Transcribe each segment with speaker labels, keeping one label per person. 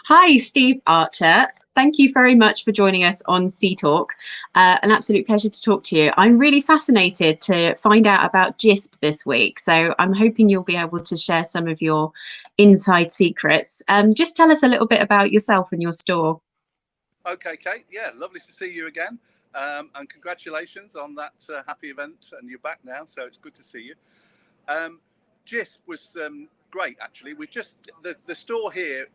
Speaker 1: Hi, Steve Archer. Thank you very much for joining us on Sea Talk. An absolute pleasure to talk to you. I'm really fascinated to find out about Jisp this week, so I'm hoping you'll be able to share some of your inside secrets. Just tell us a little bit about yourself and your store.
Speaker 2: Okay, Kate. Yeah, lovely to see you again. And congratulations on that happy event. And you're back now, so it's good to see you. Jisp was great, actually. We just the store here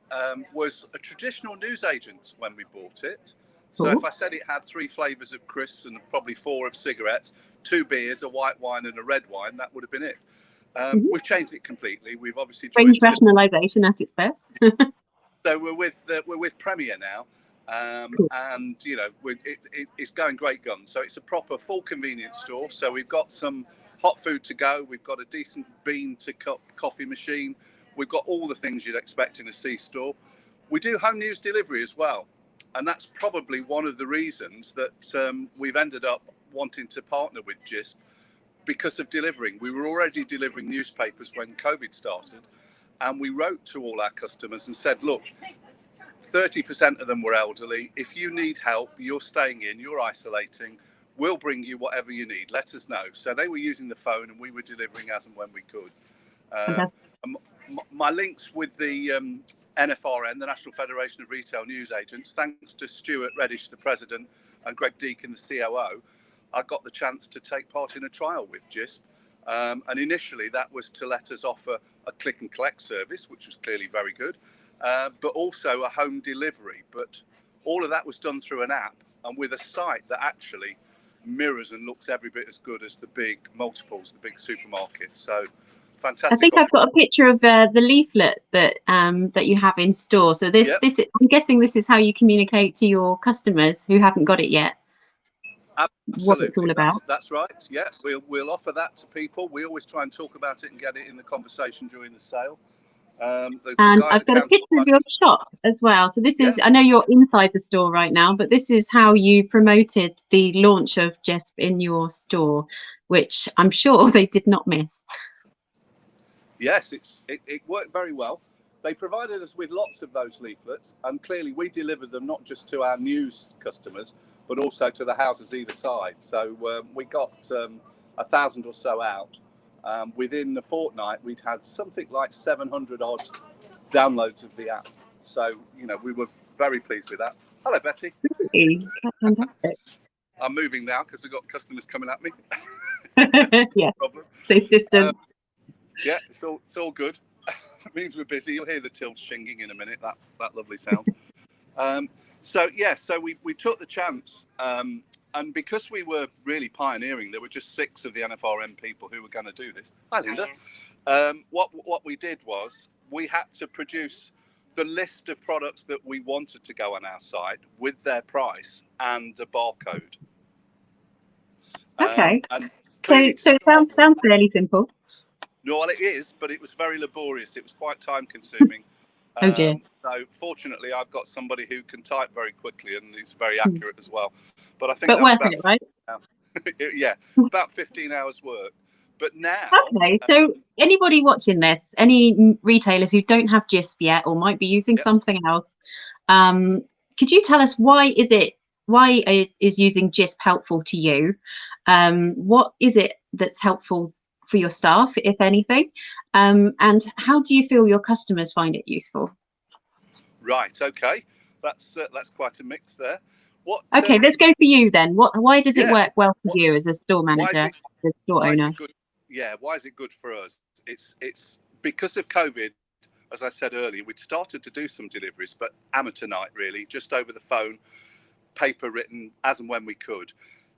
Speaker 2: was a traditional newsagent's when we bought it. So
Speaker 1: Cool.
Speaker 2: if I said it had 3 flavours of crisps and probably 4 of cigarettes, 2 beers, a white wine and a red wine, that would have been it. We've changed it completely. We've obviously
Speaker 1: Range
Speaker 2: joined.
Speaker 1: rationalisation at its best.
Speaker 2: So we're with Premier now.
Speaker 1: Cool.
Speaker 2: And it's going great guns. So it's a proper full convenience store. So we've got some hot food to go. We've got a decent bean to cup coffee machine. We've got all the things you'd expect in a C store. We do home news delivery as well, and that's probably one of the reasons that we've ended up wanting to partner with Jisp, because of delivering. We were already delivering newspapers when COVID started, and we wrote to all our customers and said, look, 30% of them were elderly. If you need help, you're staying in, you're isolating, we'll bring you whatever you need. Let us know. So they were using the phone and we were delivering as and when we could. My links with the NFRN, the National Federation of Retail News Agents, thanks to Stuart Reddish, the president, and Greg Deacon, the COO, I got the chance to take part in a trial with Jisp. And initially that was to let us offer a click and collect service, which was clearly very good. But also a home delivery. But all of that was done through an app and with a site that actually mirrors and looks every bit as good as the big multiples, the big supermarkets. So fantastic.
Speaker 1: I think I've got a picture of the leaflet that that you have in store. So I'm guessing this is how you communicate to your customers who haven't got it yet.
Speaker 2: Absolutely.
Speaker 1: What it's all about.
Speaker 2: That's right. Yes, we'll offer that to people. We always try and talk about it and get it in the conversation during the sale.
Speaker 1: And I've got a picture of your shop as well. So this is, I know you're inside the store right now, but this is how you promoted the launch of Jisp in your store, which I'm sure they did not miss.
Speaker 2: Yes, it worked very well. They provided us with lots of those leaflets, and clearly we delivered them not just to our news customers, but also to the houses either side. So we got 1,000 or so out. Within a fortnight, we'd had something like 700 odd downloads of the app. So, we were very pleased with that. Hello, Betty.
Speaker 1: Really? That's fantastic.
Speaker 2: I'm moving now because we've got customers coming at me.
Speaker 1: Yeah. Safe distance.
Speaker 2: Yeah, it's all good. It means we're busy. You'll hear the tilts shinging in a minute. That lovely sound. So we took the chance. And because we were really pioneering, there were just 6 of the NFRN people who were going to do this. Hi, Linda. What we did was we had to produce the list of products that we wanted to go on our site with their price and a barcode.
Speaker 1: Okay.
Speaker 2: And
Speaker 1: so it sounds fairly simple.
Speaker 2: No, well, it is, but it was very laborious. It was quite time consuming.
Speaker 1: Oh dear.
Speaker 2: So fortunately, I've got somebody who can type very quickly and is very accurate as well. But I think
Speaker 1: that's worth it, right?
Speaker 2: Yeah, about 15 hours work. But now.
Speaker 1: Okay, so anybody watching this, any retailers who don't have Jisp yet or might be using something else, could you tell us why is using Jisp helpful to you? What is it that's helpful for your staff, if anything, and how do you feel your customers find it useful?
Speaker 2: Right. Okay. That's quite a mix there.
Speaker 1: Okay, let's go for you then. Why does it work well for you as a store manager, as a store owner?
Speaker 2: Why is it good for us? It's because of COVID. As I said earlier, we'd started to do some deliveries, but amateur night really, just over the phone, paper written as and when we could.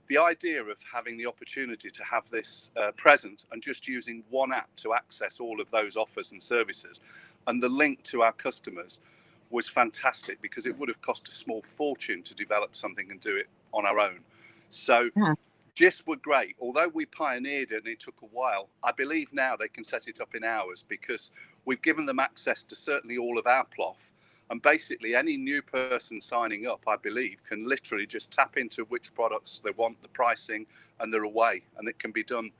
Speaker 2: The idea of having the opportunity to have this present and just using one app to access all of those offers and services and the link to our customers was fantastic, because it would have cost a small fortune to develop something and do it on our own. So Jisp were great. Although we pioneered it and it took a while, I believe now they can set it up in hours, because we've given them access to certainly all of our plough. And basically any new person signing up, I believe, can literally just tap into which products they want, the pricing, and they're away. And it can be done,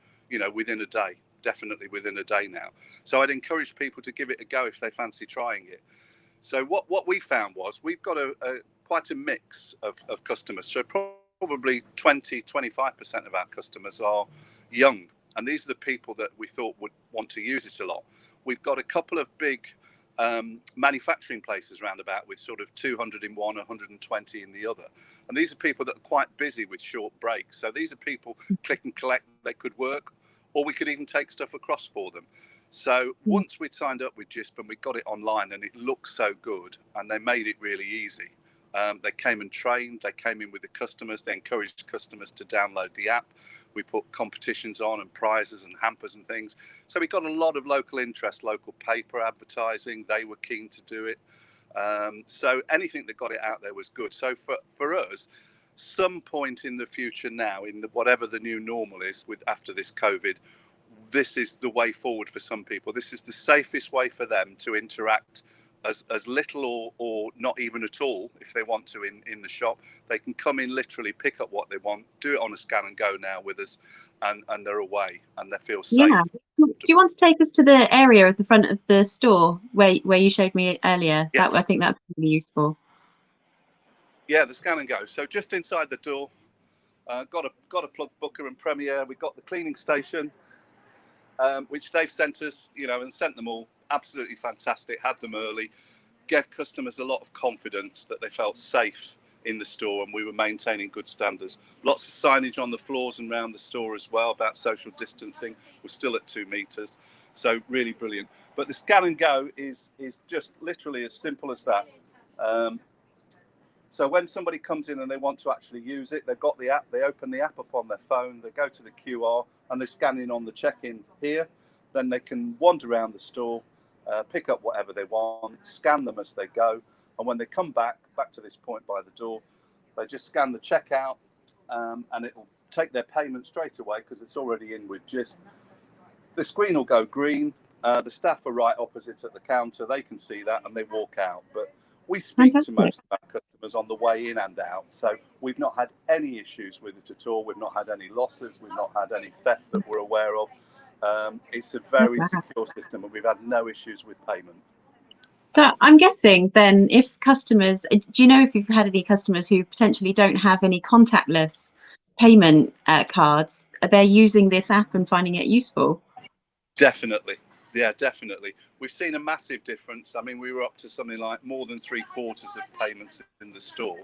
Speaker 2: within a day, definitely within a day now. So I'd encourage people to give it a go if they fancy trying it. So what we found was we've got quite a mix of customers. So probably 20-25% of our customers are young, and these are the people that we thought would want to use it a lot. We've got a couple of big manufacturing places roundabout with sort of 200 in one, 120 in the other. And these are people that are quite busy with short breaks. So these are people click and collect, they could work, or we could even take stuff across for them. So once we'd signed up with Jisp and we got it online and it looked so good and they made it really easy, they came and trained, they came in with the customers, they encouraged customers to download the app. We put competitions on and prizes and hampers and things. So we got a lot of local interest, local paper advertising. They were keen to do it. So anything that got it out there was good. So for us, some point in the future now, in whatever the new normal is after this COVID, this is the way forward for some people. This is the safest way for them to interact as little or not even at all if they want to in the shop. They can come in, literally pick up what they want, do it on a scan and go now with us, and they're away and they feel safe.
Speaker 1: Yeah. Do you want to take us to the area at the front of the store where you showed me earlier?
Speaker 2: Yeah.
Speaker 1: I think that's really useful.
Speaker 2: Yeah, the scan and go. So just inside the door, got a plug booker and Premier. We got the cleaning station, which they've sent us, and sent them all. Absolutely fantastic. Had them early, gave customers a lot of confidence that they felt safe in the store, and we were maintaining good standards. Lots of signage on the floors and around the store as well about social distancing. We're still at 2 meters, so really brilliant. But the scan and go is just literally as simple as that. So when somebody comes in and they want to actually use it, they've got the app, they open the app up on their phone, they go to the QR and they scan in on the check-in here. Then they can wander around the store, pick up whatever they want, scan them as they go. And when they come back to this point by the door, they just scan the checkout, and it will take their payment straight away because it's already in with Jisp. The screen will go green. The staff are right opposite at the counter. They can see that and they walk out. But we speak to most of our customers on the way in and out. So we've not had any issues with it at all. We've not had any losses. We've not had any theft that we're aware of. It's a very secure system and we've had no issues with payment.
Speaker 1: So I'm guessing then, if customers, do you know if you've had any customers who potentially don't have any contactless payment cards, they're using this app and finding it useful?
Speaker 2: Definitely. Yeah, definitely. We've seen a massive difference. I mean, we were up to something like more than 3/4 of payments in the store.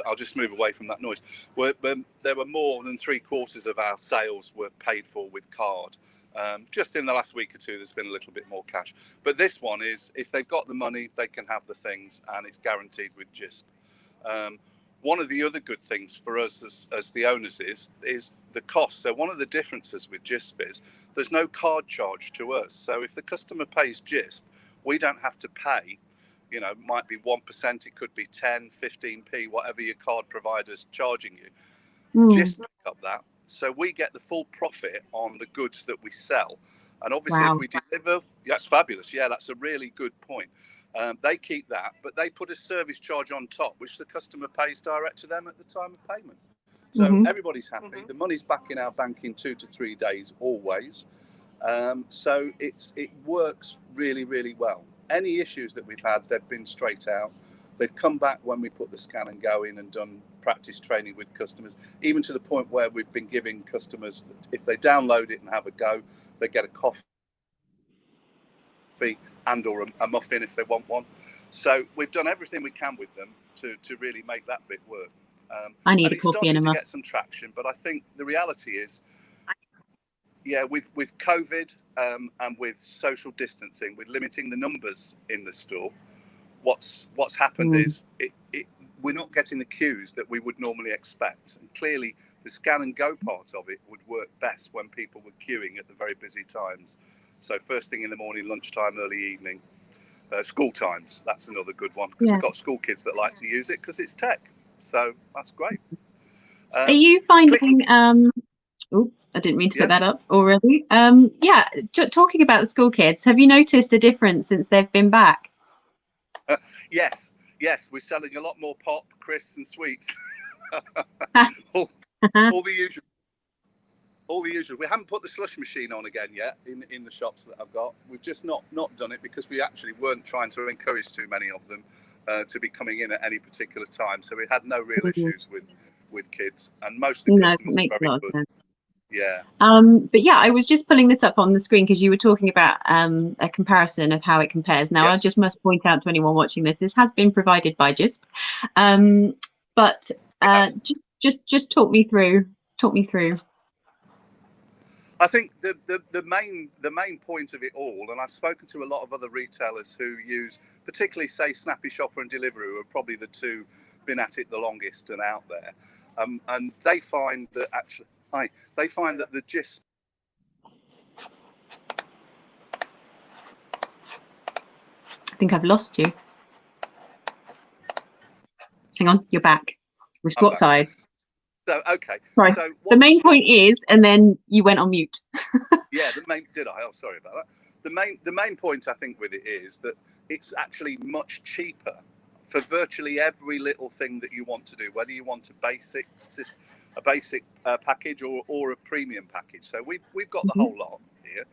Speaker 2: I'll just move away from that noise. There were more than 3/4 of our sales were paid for with card. Just in the last week or two, there's been a little bit more cash. But this one is, if they've got the money, they can have the things, and it's guaranteed with Jisp. One of the other good things for us as the owners is the cost. So one of the differences with Jisp is there's no card charge to us. So if the customer pays Jisp, we don't have to pay. It might be 1%, it could be 10, 15p, whatever your card provider's charging you. Jisp pick up that. So we get the full profit on the goods that we sell. And obviously, if we deliver, that's fabulous. Yeah, that's a really good point. They keep that, but they put a service charge on top, which the customer pays direct to them at the time of payment. So everybody's happy. The money's back in our bank in 2 to 3 days, always. So it works really, really well. Any issues that we've had, they've been straight out. They've come back when we put the scan and go in and done practice training with customers, even to the point where we've been giving customers, if they download it and have a go, they get a coffee and or a muffin if they want one. So we've done everything we can with them to really make that bit work.
Speaker 1: I need
Speaker 2: and
Speaker 1: a
Speaker 2: it's
Speaker 1: coffee and a
Speaker 2: started to
Speaker 1: muffin.
Speaker 2: get some traction, but I think the reality is, yeah, with COVID and with social distancing, with limiting the numbers in the store, what's happened is we're not getting the queues that we would normally expect. And clearly, the scan and go part of it would work best when people were queuing at the very busy times. So first thing in the morning, lunchtime, early evening, school times. That's another good one because we've got school kids that like to use it because it's tech. So that's great.
Speaker 1: Are you finding? Oh, I didn't mean to put that up already. Yeah, talking about the school kids, have you noticed a difference since they've been back?
Speaker 2: Yes, we're selling a lot more pop, crisps, and sweets. all the all the usual. We haven't put the slush machine on again yet in the shops that I've got. We've just not done it because we actually weren't trying to encourage too many of them to be coming in at any particular time. So we had no real issues with kids, and most of the
Speaker 1: No, that
Speaker 2: customers
Speaker 1: makes
Speaker 2: are
Speaker 1: a
Speaker 2: very
Speaker 1: lot of
Speaker 2: good.
Speaker 1: sense.
Speaker 2: Yeah.
Speaker 1: But yeah, I was just pulling this up on the screen because you were talking about a comparison of how it compares. Now, I
Speaker 2: Yes.
Speaker 1: just must point out to anyone watching this has been provided by Jisp. But
Speaker 2: Yes.
Speaker 1: just talk me through.
Speaker 2: I think the main point of it all, and I've spoken to a lot of other retailers who use, particularly say Snappy Shopper and Deliveroo, who are probably the two been at it the longest and out there, and they find that the Jisp.
Speaker 1: I think I've lost you. Hang on, you're back. We've swapped sides.
Speaker 2: So okay.
Speaker 1: Sorry.
Speaker 2: So
Speaker 1: the main point is, and then you went on mute.
Speaker 2: Yeah, did I? Oh, sorry about that. The main point I think with it is that it's actually much cheaper for virtually every little thing that you want to do, whether you want a basic package or a premium package. So we've got the whole lot here,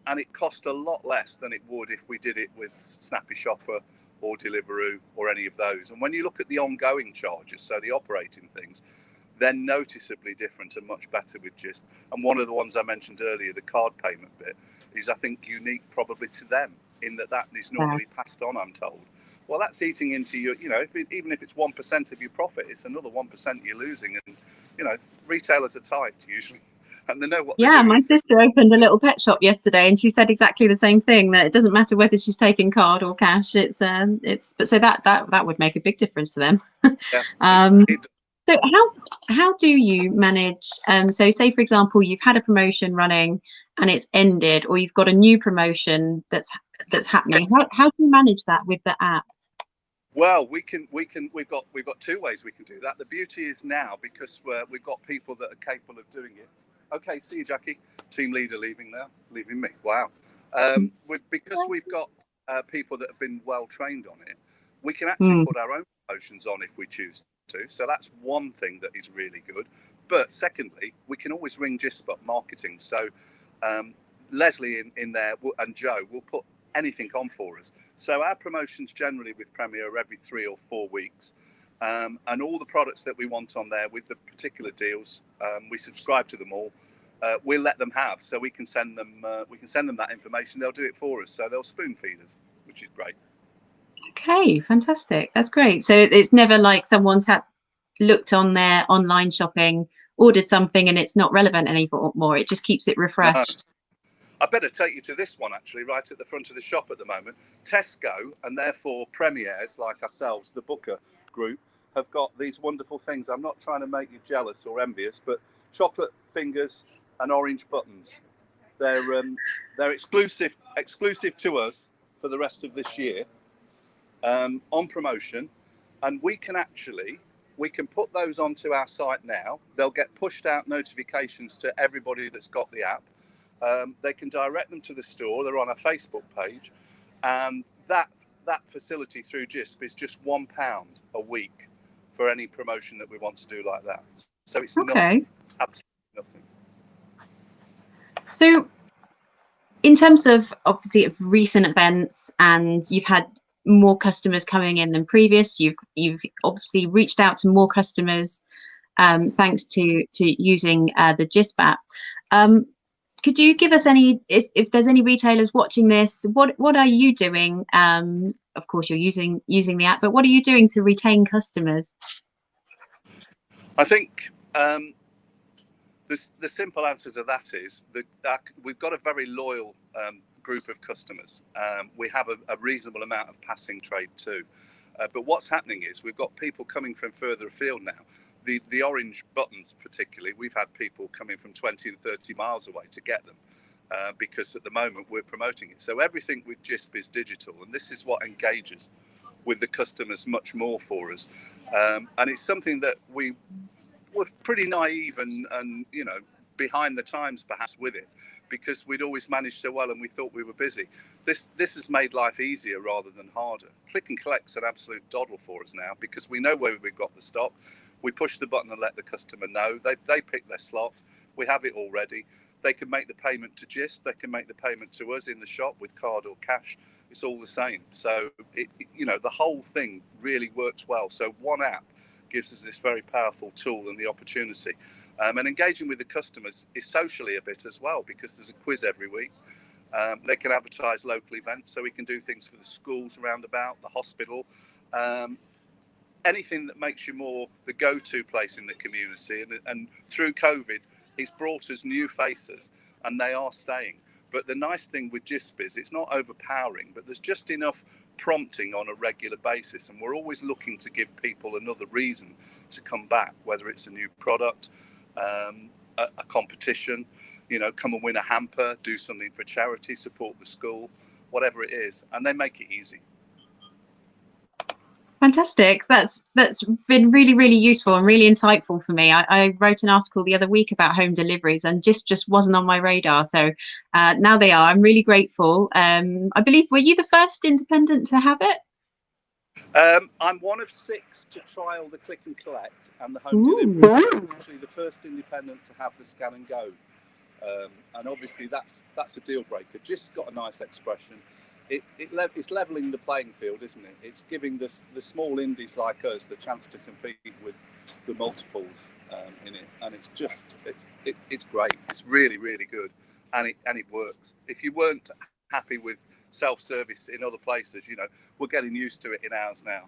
Speaker 2: and it cost a lot less than it would if we did it with Snappy Shopper or Deliveroo or any of those. And when you look at the ongoing charges, so the operating things, they're noticeably different and much better with Jisp. And one of the ones I mentioned earlier, the card payment bit, is I think unique probably to them in that is normally passed on, I'm told. Well, that's eating into your, even if it's 1% of your profit, it's another 1% you're losing. And, retailers are tight usually, and they know what they're doing.
Speaker 1: My sister opened a little pet shop yesterday, and she said exactly the same thing, that it doesn't matter whether she's taking card or cash. But so that would make a big difference to them.
Speaker 2: Yeah,
Speaker 1: So how do you manage? So say for example, you've had a promotion running and it's ended, or you've got a new promotion that's happening. How do you manage that with the app?
Speaker 2: Well, we've got two ways we can do that. The beauty is now, because we've got people that are capable of doing it. Okay, see you, Jackie. Team leader leaving me. Wow. Because we've got people that have been well trained on it, we can actually put our own promotions on if we choose to. So that's one thing that is really good. But secondly, we can always ring Jisp up marketing. So Leslie in there and Joe will put anything on for us. So our promotions generally with Premier are every 3 or 4 weeks, and all the products that we want on there with the particular deals, we subscribe to them all. We'll let them have, so we can send them that information. They'll do it for us, so they'll spoon feed us, which is great.
Speaker 1: Okay, fantastic. That's great. So it's never like someone's looked on their online shopping, ordered something, and it's not relevant anymore. It just keeps it refreshed.
Speaker 2: I better take you to this one, actually, right at the front of the shop at the moment. Tesco, and therefore premiers like ourselves, the Booker group, have got these wonderful things. I'm not trying to make you jealous or envious, but chocolate fingers and orange buttons. They're exclusive to us for the rest of this year, on promotion, and we can put those onto our site now. They'll get pushed out notifications to everybody that's got the app. They can direct them to the store. They're on our Facebook page, and that facility through Jisp is just £1 a week for any promotion that we want to do like that. So it's nothing. It's absolutely nothing.
Speaker 1: So in terms of obviously of recent events, and you've had more customers coming in than previous, you've obviously reached out to more customers thanks to using the Jisp app. Could you give us if there's any retailers watching this, what are you doing? Of course, you're using the app, but what are you doing to retain customers?
Speaker 2: I think the simple answer to that is that we've got a very loyal group of customers. We have a reasonable amount of passing trade too. But what's happening is we've got people coming from further afield now. The orange buttons particularly, we've had people coming from 20 and 30 miles away to get them because at the moment we're promoting it. So everything with Jisp is digital, and this is what engages with the customers much more for us. And it's something that we were pretty naive and behind the times perhaps with it, because we'd always managed so well and we thought we were busy. This has made life easier rather than harder. Click and collect's an absolute doddle for us now because we know where we've got the stock. We push the button and let the customer know. They pick their slot. we have it already. They can make the payment to Jisp, they can make the payment to us in the shop with card or cash. It's all the same. So, the whole thing really works well. So one app gives us this very powerful tool and the opportunity. And engaging with the customers is socially a bit as well, because there's a quiz every week. They can advertise local events, so we can do things for the schools around about, the hospital, anything that makes you more the go-to place in the community. And through COVID, it's brought us new faces, and they are staying. But the nice thing with Jisp is it's not overpowering, but there's just enough prompting on a regular basis, and we're always looking to give people another reason to come back, whether it's a new product, a competition, come and win a hamper, do something for charity, support the school, whatever it is, and they make it easy.
Speaker 1: Fantastic. That's been really, really useful and really insightful for me. I wrote an article the other week about home deliveries, and just wasn't on my radar. So now they are. I'm really grateful. I believe, were you the first independent to have it?
Speaker 2: I'm one of 6 to trial the click and collect and the home delivery. I'm actually the first independent to have the scan and go. And obviously that's a deal breaker. Just got a nice expression. It's levelling the playing field, isn't it? It's giving the small indies like us the chance to compete with the multiples in it, and it's great. It's really, really good, and it works. If you weren't happy with self-service in other places, we're getting used to it in ours now,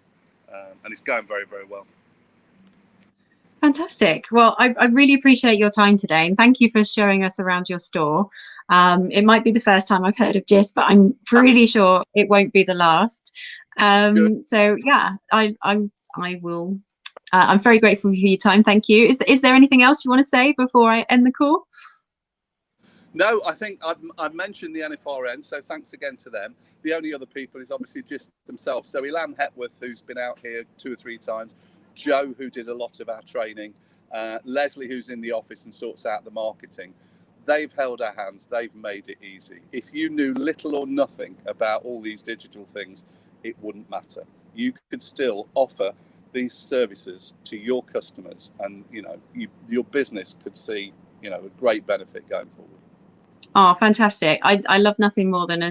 Speaker 2: and it's going very, very well.
Speaker 1: Fantastic. Well, I really appreciate your time today, and thank you for showing us around your store. It might be the first time I've heard of Jisp, but I'm pretty sure it won't be the last. So yeah, I will. I'm very grateful for your time. Thank you. Is there anything else you want to say before I end the call?
Speaker 2: No, I think I've mentioned the NFRN, so thanks again to them. The only other people is obviously Jisp themselves. So Ilan Hepworth, who's been out here 2 or 3 times, Joe, who did a lot of our training, Leslie, who's in the office and sorts out the marketing. They've held our hands. They've made it easy. If you knew little or nothing about all these digital things, it wouldn't matter. You could still offer these services to your customers, and your business could see a great benefit going forward.
Speaker 1: Oh, fantastic. I love nothing more than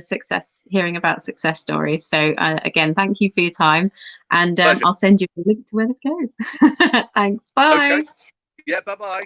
Speaker 1: hearing about success stories. So again, thank you for your time, and I'll send you a link to where this goes. Thanks. Bye.
Speaker 2: Okay. Yeah, bye-bye.